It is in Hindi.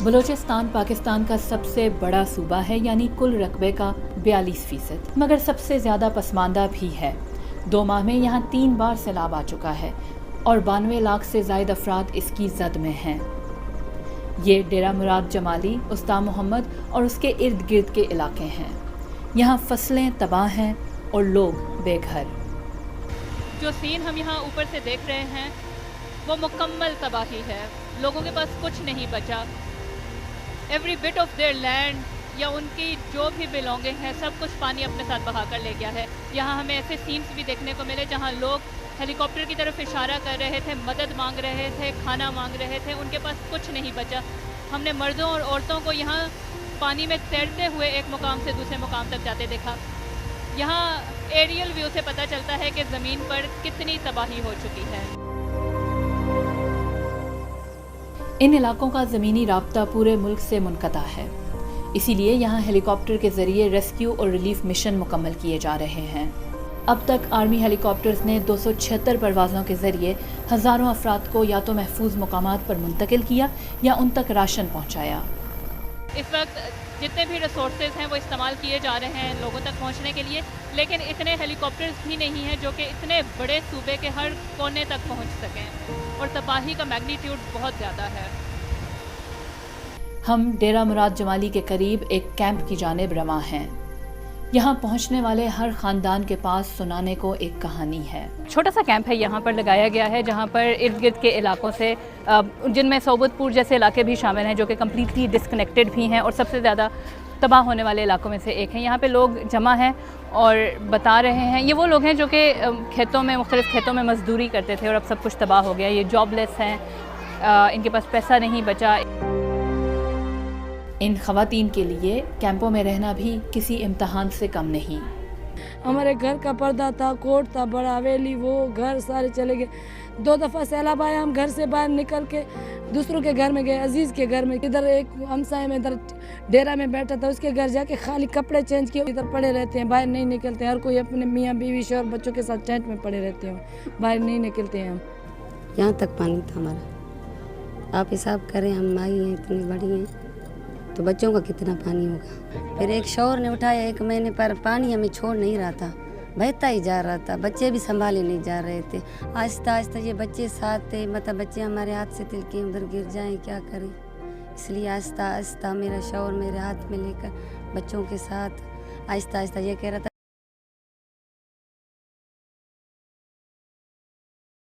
बलूचिस्तान पाकिस्तान का सबसे बड़ा सूबा है, यानी कुल रकबे का 42%, मगर सबसे ज़्यादा पसमानदा भी है। 2 माह में यहाँ 3 बार सैलाब आ चुका है और 92 लाख से ज़ायद अफराद इसकी जद में हैं। ये डेरा मुराद जमाली, उस्ताद मोहम्मद और उसके इर्द गिर्द के इलाके हैं। यहाँ फसलें तबाह हैं और लोग बेघर। जो सीन हम यहाँ ऊपर से देख रहे हैं वो मुकम्मल तबाही है। लोगों के पास कुछ नहीं बचा। Every bit of their land या उनकी जो भी बिलोंगिंग है सब कुछ पानी अपने साथ बहा कर ले गया है। यहाँ हमें ऐसे सीन्स भी देखने को मिले जहाँ लोग हेलीकॉप्टर की तरफ इशारा कर रहे थे, मदद मांग रहे थे, खाना मांग रहे थे, उनके पास कुछ नहीं बचा। हमने मर्दों और औरतों को यहाँ पानी में तैरते हुए एक मुकाम से दूसरे मुकाम तक जाते देखा। यहाँ एरियल व्यू से पता चलता है कि ज़मीन पर कितनी तबाही हो चुकी है। इन इलाकों का ज़मीनी राब्ता पूरे मुल्क से मुनक़ता है, इसीलिए यहाँ हेलीकॉप्टर के ज़रिए रेस्क्यू और रिलीफ मिशन मुकम्मल किए जा रहे हैं। अब तक आर्मी हेलीकॉप्टर्स ने 276 परवाज़ों के ज़रिए हज़ारों अफराद को या तो महफूज मुकामात पर मुंतकिल किया या उन तक राशन पहुँचाया। इस वक्त जितने भी रिसोर्सेज हैं वो इस्तेमाल किए जा रहे हैं लोगों तक पहुंचने के लिए, लेकिन इतने हेलीकॉप्टर्स भी नहीं हैं जो कि इतने बड़े सूबे के हर कोने तक पहुंच सकें, और तबाही का मैग्नीट्यूड बहुत ज़्यादा है। हम डेरा मुराद जमाली के करीब एक कैंप की जानिब रवा हैं। यहाँ पहुँचने वाले हर ख़ानदान के पास सुनाने को एक कहानी है। छोटा सा कैंप है यहाँ पर लगाया गया है, जहाँ पर इर्द गिर्द के इलाकों से जिनमें सोबतपुर जैसे इलाके भी शामिल हैं जो कि कम्प्लीटली डिस्कनेक्टेड भी हैं और सबसे ज़्यादा तबाह होने वाले इलाकों में से एक हैं। यहाँ पे लोग जमा हैं और बता रहे हैं, ये वो लोग हैं जो कि खेतों में मुख्तलिफ़ खेतों में मजदूरी करते थे और अब सब कुछ तबाह हो गया। ये जॉबलेस हैं, इनके पास पैसा नहीं बचा। इन ख़वातीन के लिए कैंपों में रहना भी किसी इम्तहान से कम नहीं। हमारे घर का पर्दा था, कोट था, बड़ा हवेली, वो घर सारे चले गए। 2 दफ़ा सैलाब आया, हम घर से बाहर निकल के दूसरों के घर में गए, अजीज़ के घर में। इधर एक हमसाए में इधर डेरा में बैठा था, उसके घर जाके खाली कपड़े चेंज किए, इधर पड़े रहते हैं, बाहर नहीं निकलते। हर कोई अपने मियाँ बीवी शौहर बच्चों के साथ टेंट में पड़े रहते हैं, बाहर नहीं निकलते हैं। हम यहाँ तक पानी था हमारा। आप हिसाब करें, हम माई हैं, इतनी बड़ी हैं, तो बच्चों का कितना पानी होगा। फिर एक शौहर ने उठाया 1 महीने पर, पानी हमें छोड़ नहीं रहा था, बहता ही जा रहा था, बच्चे भी संभाले नहीं जा रहे थे। आहिस्ता आहिस्ता ये बच्चे साथ थे, मतलब बच्चे हमारे हाथ से तिलके उधर गिर जाएं, क्या करें। इसलिए आहिस्ता आहिस्ता मेरा शौहर मेरे हाथ में लेकर बच्चों के साथ आहिस्ता आहिस्ता ये कह रहा